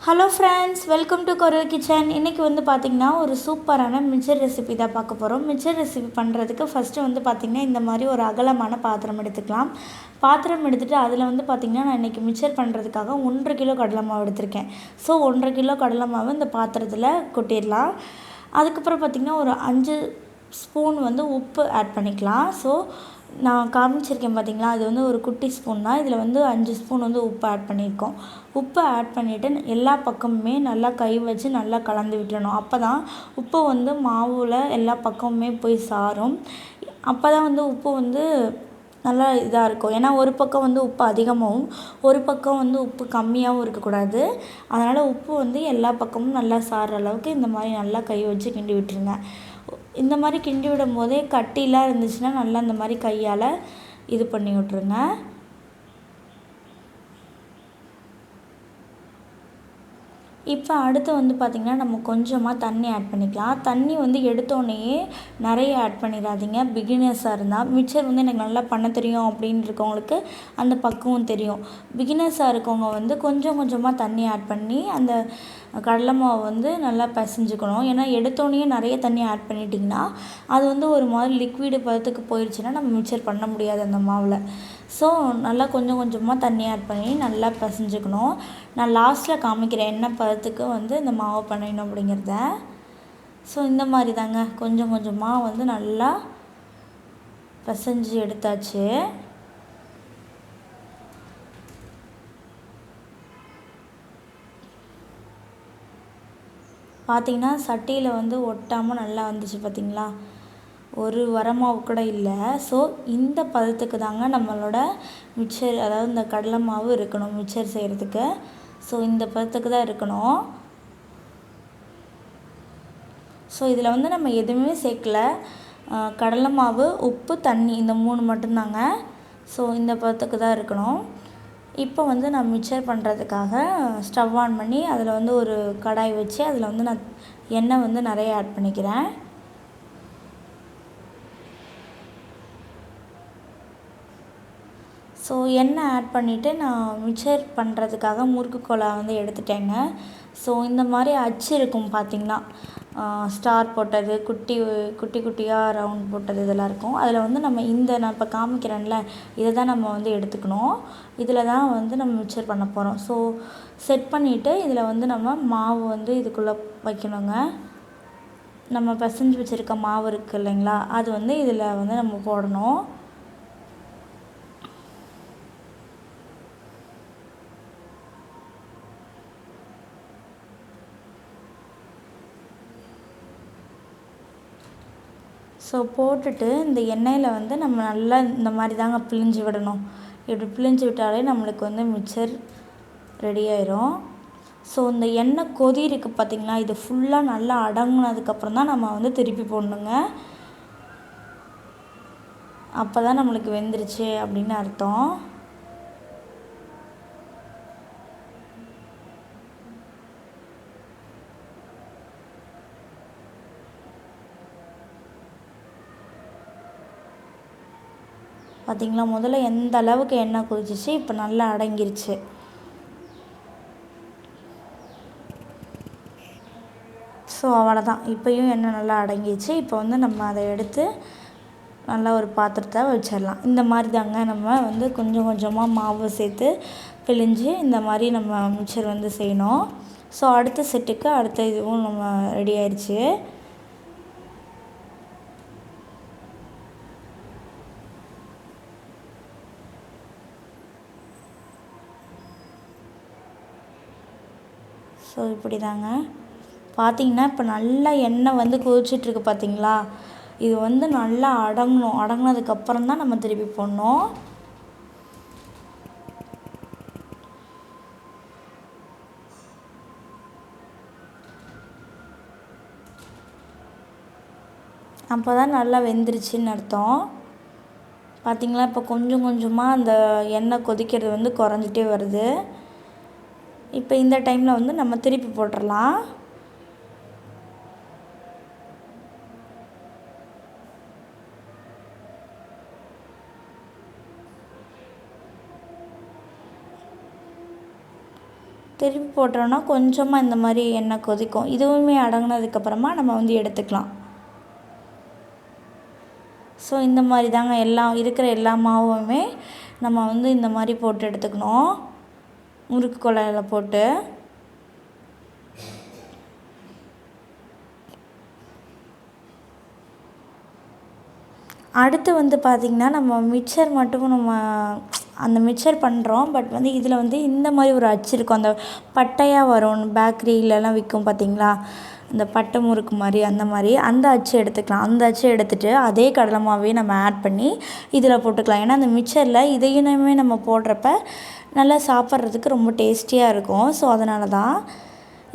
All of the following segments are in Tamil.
Hello friends, welcome to Karur kitchen. இன்றைக்கி வந்து பார்த்திங்கன்னா ஒரு சூப்பரான மிச்சர் ரெசிபி தான் பார்க்க போகிறோம். மிச்சர் ரெசிபி பண்ணுறதுக்கு ஃபஸ்ட்டு வந்து பார்த்திங்கன்னா இந்த மாதிரி ஒரு அகலமான பாத்திரம் எடுத்துக்கலாம். பாத்திரம் எடுத்துகிட்டு அதில் வந்து பார்த்திங்கன்னா நான் இன்றைக்கி மிச்சர் பண்ணுறதுக்காக 1.5 கிலோ கடலை மாவு எடுத்திருக்கேன். ஸோ 1.5 கிலோ கடலை மாவு இந்த பாத்திரத்தில் கொட்டிடலாம். அதுக்கப்புறம் பார்த்திங்கன்னா ஒரு 5 ஸ்பூன் வந்து உப்பு ஆட் பண்ணிக்கலாம். ஸோ நான் காமிச்சிருக்கேன் பார்த்திங்களா, அது வந்து ஒரு குட்டி ஸ்பூன் தான். இதில் வந்து 5 ஸ்பூன் வந்து உப்பு ஆட் பண்ணியிருக்கோம். உப்பு ஆட் பண்ணிவிட்டு எல்லா பக்கமுமே நல்லா கை வச்சு நல்லா கலந்து விட்டுறணும். அப்போ தான் உப்பு வந்து மாவில் எல்லா பக்கமுமே போய் சாரும். அப்போ தான் வந்து உப்பு வந்து நல்லா இதாக இருக்கும். ஏன்னா ஒரு பக்கம் வந்து உப்பு அதிகமாகவும் ஒரு பக்கம் வந்து உப்பு கம்மியாகவும் இருக்கக்கூடாது. அதனால் உப்பு வந்து எல்லா பக்கமும் நல்லா சார்ற அளவுக்கு இந்த மாதிரி நல்லா கை வச்சு கிண்டி விட்டுருங்க. இந்த மாதிரி கிண்டி விடும் போதே கட்டிலாம் இருந்துச்சுன்னா நல்லா இந்த மாதிரி கையால் இது பண்ணி விட்ருங்க. இப்போ அடுத்து வந்து பார்த்திங்கன்னா நம்ம கொஞ்சமாக தண்ணி ஆட் பண்ணிக்கலாம். தண்ணி வந்து எடுத்தோடனேயே நிறைய ஆட் பண்ணிடாதீங்க. பிகினர்ஸாக இருந்தால் மிச்சர் வந்து எனக்கு நல்லா பண்ண தெரியும் அப்படின்னு இருக்கவங்களுக்கு அந்த பக்குவம் தெரியும். பிகினர்ஸாக இருக்கவங்க வந்து கொஞ்சம் கொஞ்சமாக தண்ணி ஆட் பண்ணி அந்த கடலை மாவு வந்து நல்லா பிசைஞ்சுக்கணும். ஏன்னா எடுத்தோடனே நிறைய தண்ணி ஆட் பண்ணிட்டிங்கன்னா அது வந்து ஒரு மாதிரி லிக்விடு பதத்துக்கு போயிடுச்சுன்னா நம்ம மிச்சர் பண்ண முடியாது அந்த மாவில். ஸோ நல்லா கொஞ்சம் கொஞ்சமாக தண்ணி ஆட் பண்ணி நல்லா பிசைஞ்சுக்கணும். நான் லாஸ்ட்டில் காமிக்கிறேன் என்ன பதத்துக்கு வந்து இந்த மாவு பண்ணணும் அப்படிங்கிறத. ஸோ இந்த மாதிரி தாங்க கொஞ்சம் கொஞ்சமாக வந்து நல்லா பிசைஞ்சு எடுத்தாச்சு. பார்த்திங்கன்னா சட்டியில் வந்து ஒட்டாமல் நல்லா வந்துச்சு பார்த்திங்களா, ஒரு வரமாவு கூட இல்லை. ஸோ இந்த பதத்துக்கு தாங்க நம்மளோட மிச்சர், அதாவது இந்த கடலை மாவு இருக்கணும் மிச்சர் செய்கிறதுக்கு. ஸோ இந்த பதத்துக்கு தான் இருக்கணும். ஸோ இதில் வந்து நம்ம எதுவுமே சேர்க்கல, கடலை மாவு, உப்பு, தண்ணி இந்த 3 மட்டும்தாங்க. ஸோ இந்த பதத்துக்கு தான் இருக்கணும். இப்போ வந்து நான் மிச்சர் பண்ணுறதுக்காக ஸ்டவ் ஆன் பண்ணி அதில் வந்து ஒரு கடாய் வச்சு அதில் வந்து நான் எண்ணெய் வந்து நிறைய ஆட் பண்ணிக்கிறேன். ஸோ எண்ணெய் ஆட் பண்ணிவிட்டு நான் மிச்சர் பண்ணுறதுக்காக முறுக்கு கோலா வந்து எடுத்துட்டேங்க. ஸோ இந்த மாதிரி அச்சு இருக்கும் பார்த்திங்கன்னா, ஸ்டார் போட்டது, குட்டி குட்டி குட்டியாக ரவுண்ட் போட்டது இதெல்லாம் இருக்கும். அதில் வந்து நம்ம நான் இப்போ காமிக்கிறேன்ல, இதை தான் நம்ம வந்து எடுத்துக்கணும். இதில் தான் வந்து நம்ம மிச்சர் பண்ண போகிறோம். ஸோ செட் பண்ணிவிட்டு இதில் வந்து நம்ம மாவு வந்து இதுக்குள்ளே வைக்கணுங்க. நம்ம பிசைஞ்சு வச்சுருக்க மாவு இருக்குது இல்லைங்களா, அது வந்து இதில் வந்து நம்ம போடணும். ஸோ போட்டுட்டு இந்த எண்ணெயில் வந்து நம்ம நல்லா இந்த மாதிரி தாங்க பிழிஞ்சு விடணும். இப்படி பிழிஞ்சு விட்டாலே நம்மளுக்கு வந்து மிச்சர் ரெடி ஆயிரும். ஸோ இந்த எண்ணெய் கொதி இருக்குது பார்த்திங்களா, இது ஃபுல்லாக நல்லா அடங்கினதுக்கப்புறம் தான் நம்ம வந்து திருப்பி போடணுங்க. அப்போ தான் நம்மளுக்கு வெந்துருச்சு அப்படின்னு அர்த்தம். பார்த்திங்களா, முதல்ல எந்த அளவுக்கு எண்ணெய் கொதிச்சிச்சு, இப்போ நல்லா அடங்கிருச்சு. ஸோ அவ்வளோதான், இப்போயும் எண்ணெய் நல்லா அடங்கிடுச்சு. இப்போ வந்து நம்ம அதை எடுத்து நல்லா ஒரு பாத்திரத்தை வச்சிடலாம். இந்த மாதிரி தாங்க நம்ம வந்து கொஞ்சம் கொஞ்சமாக மாவு சேர்த்து பிழிஞ்சு இந்த மாதிரி நம்ம மிச்சர் வந்து செய்யணும். ஸோ அடுத்த செட்டுக்கு அடுத்த இதுவும் நம்ம ரெடி ஆயிடுச்சு. ஸோ இப்படி தாங்க பார்த்திங்கன்னா இப்போ நல்லா எண்ணெய் வந்து கொதிச்சிட்ருக்கு பார்த்திங்களா, இது வந்து நல்லா அடங்கணும். அடங்கினதுக்கப்புறம் தான் நம்ம திருப்பி போடணும். அப்போ தான் நல்லா வெந்துருச்சுன்னு அர்த்தம். பார்த்திங்களா, இப்போ கொஞ்சம் கொஞ்சமாக அந்த எண்ணெய் கொதிக்கிறது வந்து குறைஞ்சிட்டே வருது. இப்போ இந்த டைமில் வந்து நம்ம திருப்பி போட்டுடலாம். திருப்பி போட்டோன்னா கொஞ்சமாக இந்த மாதிரி எண்ணெய் கொதிக்கும். இதுவுமே அடங்கினதுக்கப்புறமா நம்ம வந்து எடுத்துக்கலாம். ஸோ இந்த மாதிரி தாங்க இருக்கிற எல்லா மாவுமே நம்ம வந்து இந்த மாதிரி போட்டு எடுத்துக்கணும். முறுக்கு குழாயில் போட்டு அடுத்து வந்து பார்த்திங்கன்னா நம்ம மிச்சர் மட்டும் நம்ம அந்த மிச்சர் பண்ணுறோம். பட் வந்து இதில் வந்து இந்த மாதிரி ஒரு அச்சு இருக்கும். அந்த பட்டையாக வரும் பேக்கரியிலலாம் விற்கும் பார்த்திங்களா, அந்த பட்டை முறுக்கு மாதிரி அந்த அச்சு எடுத்துக்கலாம். அந்த அச்சு எடுத்துகிட்டு அதே கடலை மாவே நம்ம ஆட் பண்ணி இதில் போட்டுக்கலாம். ஏன்னா அந்த மிச்சரில் இதையுமே நம்ம போடுறப்ப நல்லா சாப்பிட்றதுக்கு ரொம்ப டேஸ்டியாக இருக்கும். ஸோ அதனால தான்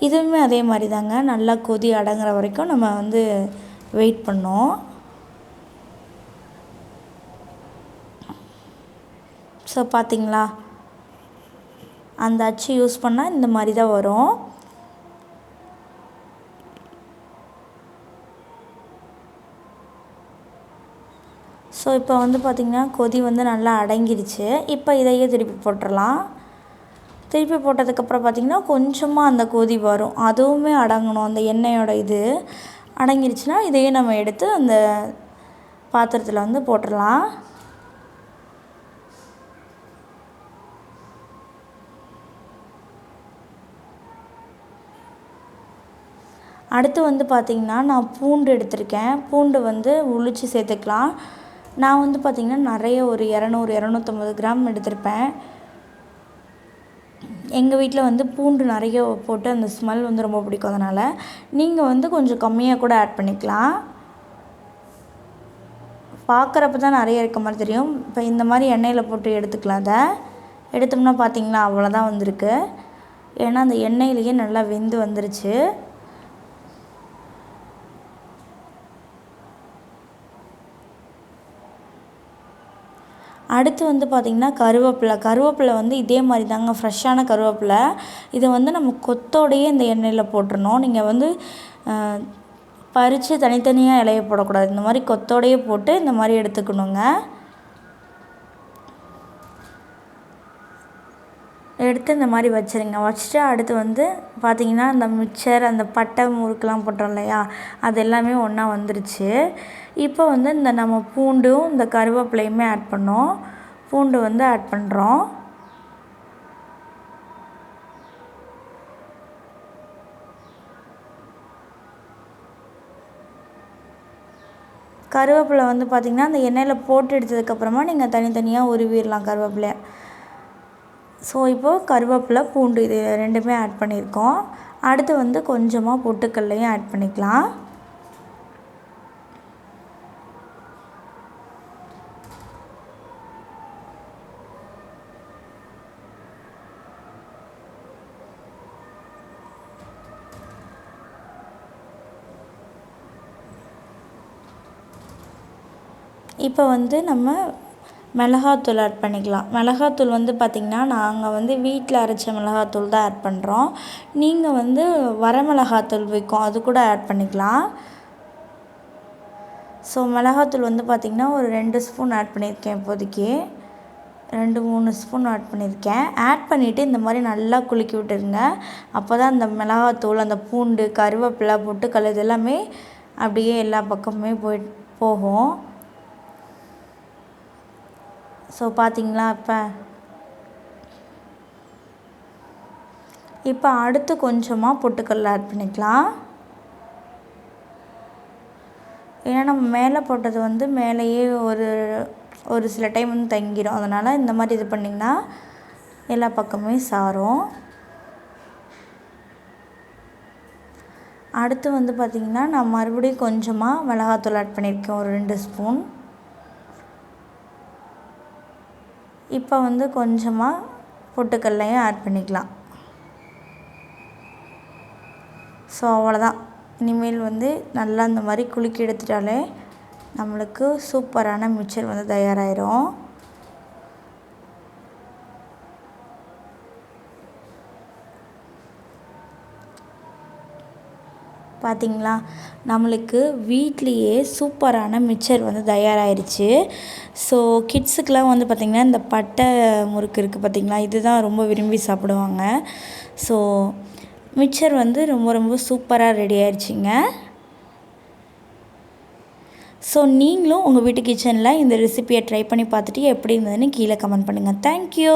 இதுவுமே அதே மாதிரி தாங்க. நல்லா கொதி அடங்குற வரைக்கும் நம்ம வந்து வெயிட் பண்ணோம். ஸோ பார்த்திங்களா, அந்த அச்சு யூஸ் பண்ணால் இந்த மாதிரி தான் வரும். ஸோ இப்போ வந்து பார்த்திங்கன்னா கொதி வந்து நல்லா அடங்கிடுச்சு. இப்போ இதையே திருப்பி போட்டுடலாம். திருப்பி போட்டதுக்கப்புறம் பார்த்திங்கன்னா கொஞ்சமாக அந்த கொதி வரும், அதுவுமே அடங்கணும். அந்த எண்ணெயோட இது அடங்கிடுச்சுன்னா இதையே நம்ம எடுத்து அந்த பாத்திரத்தில் வந்து போட்டுடலாம். அடுத்து வந்து பார்த்திங்கன்னா நான் பூண்டு எடுத்திருக்கேன். பூண்டு வந்து உளித்து சேர்த்துக்கலாம். நான் வந்து பார்த்திங்கன்னா நிறைய ஒரு 200-250 கிராம் எடுத்திருப்பேன். எங்கள் வீட்டில் வந்து பூண்டு நிறைய போட்டு அந்த ஸ்மெல் வந்து ரொம்ப பிடிக்கும். அதனால் நீங்கள் வந்து கொஞ்சம் கம்மியாக கூட ஆட் பண்ணிக்கலாம். பார்க்குறப்ப தான் நிறைய இருக்க மாதிரி தெரியும். இப்போ இந்த மாதிரி எண்ணெயில் போட்டு எடுத்துக்கலாம். அதை எடுத்தோம்னா பார்த்திங்களா அவ்வளோதான் வந்திருக்கு. ஏன்னா அந்த எண்ணெயிலேயே நல்லா வெந்து வந்துருச்சு. அடுத்து வந்து பார்த்திங்கன்னா கருவேப்பிலை வந்து இதே மாதிரி தாங்க, ஃப்ரெஷ்ஷான கருவேப்பிலை. இதை வந்து நம்ம கொத்தோடையே இந்த எண்ணெயில் போட்டுறணும். நீங்கள் வந்து பறித்து தனித்தனியாக இலைய போடக்கூடாது. இந்த மாதிரி கொத்தோடையே போட்டு இந்த மாதிரி எடுத்துக்கணுங்க. எடுத்து இந்த மாதிரி வச்சுருங்க. வச்சுட்டு அடுத்து வந்து பார்த்திங்கன்னா அந்த மிச்சர், அந்த பட்டை முறுக்கெலாம் போட்டோம் இல்லையா, அது எல்லாமே ஒன்றா வந்துருச்சு. இப்போ வந்து இந்த நம்ம பூண்டும் இந்த கருவேப்பிலையுமே ஆட் பண்ணோம். பூண்டு வந்து ஆட் பண்ணுறோம். கருவேப்பிலை வந்து பார்த்திங்கன்னா அந்த எண்ணெயில் போட்டு எடுத்ததுக்கப்புறமா நீங்கள் தனித்தனியாக உருவிடலாம் கருவேப்பிலையை. ஸோ இப்போது கருவேப்பிலை, பூண்டு இது ரெண்டுமே ஆட் பண்ணியிருக்கோம். அடுத்து வந்து கொஞ்சமாக பொட்டுக்கல்லையும் ஆட் பண்ணிக்கலாம். இப்போ வந்து நம்ம மிளகாத்தூள் ஆட் பண்ணிக்கலாம். மிளகாத்தூள் வந்து பார்த்திங்கன்னா நாங்கள் வந்து வீட்டில் அரைச்ச மிளகாத்தூள் தான் ஆட் பண்ணுறோம். நீங்கள் வந்து வரமிளகாத்தூள் விற்கும், அது கூட ஆட் பண்ணிக்கலாம். ஸோ மிளகாத்தூள் வந்து பார்த்திங்கன்னா ஒரு 2 ஸ்பூன் ஆட் பண்ணியிருக்கேன். இப்போதைக்கு 2-3 ஸ்பூன் ஆட் பண்ணியிருக்கேன். ஆட் பண்ணிவிட்டு இந்த மாதிரி நல்லா குலுக்கி விட்டுருங்க. அப்போ தான் அந்த மிளகாத்தூள், அந்த பூண்டு, கருவேப்பிலை, பொட்டுக்கல் இது எல்லாமே அப்படியே எல்லா பக்கமுமே போகும். ஸோ பார்த்திங்களா, இப்போ அடுத்து கொஞ்சமாக பொட்டுக்கல்ல ஆட் பண்ணிக்கலாம். ஏன்னா நம்ம மேலே போட்டது வந்து மேலேயே ஒரு சில டைம் வந்து தங்கிடும். அதனால் இந்த மாதிரி இது பண்ணிங்கன்னா எல்லா பக்கமே சாரும். அடுத்து வந்து பார்த்திங்கன்னா நான் மறுபடியும் கொஞ்சமாக மிளகாத்தூள் ஆட் பண்ணியிருக்கேன், ஒரு 2 ஸ்பூன். இப்போ வந்து கொஞ்சமாக பொட்டுக்கல்லையும் ஆட் பண்ணிக்கலாம். ஸோ அவ்வளோதான். இனிமேல் வந்து நல்லா இந்த மாதிரி குலுக்கி எடுத்துட்டாலே நம்மளுக்கு சூப்பரான மிச்சர் வந்து தயாராகிடும். பார்த்திங்களா, நம்மளுக்கு வீட்லேயே சூப்பரான மிச்சர் வந்து தயாராகிருச்சு. ஸோ கிட்ஸுக்கெலாம் வந்து பார்த்திங்கன்னா இந்த பட்டை முறுக்கு இருக்குது பார்த்திங்களா, இதுதான் ரொம்ப விரும்பி சாப்பிடுவாங்க. ஸோ மிச்சர் வந்து ரொம்ப சூப்பராக ரெடி ஆயிடுச்சுங்க. ஸோ நீங்களும் உங்கள் வீட்டு கிச்சனில் இந்த ரெசிபியை ட்ரை பண்ணி பார்த்துட்டு எப்படி இருந்ததுன்னு கீழே கமெண்ட் பண்ணுங்கள். தேங்க்யூ.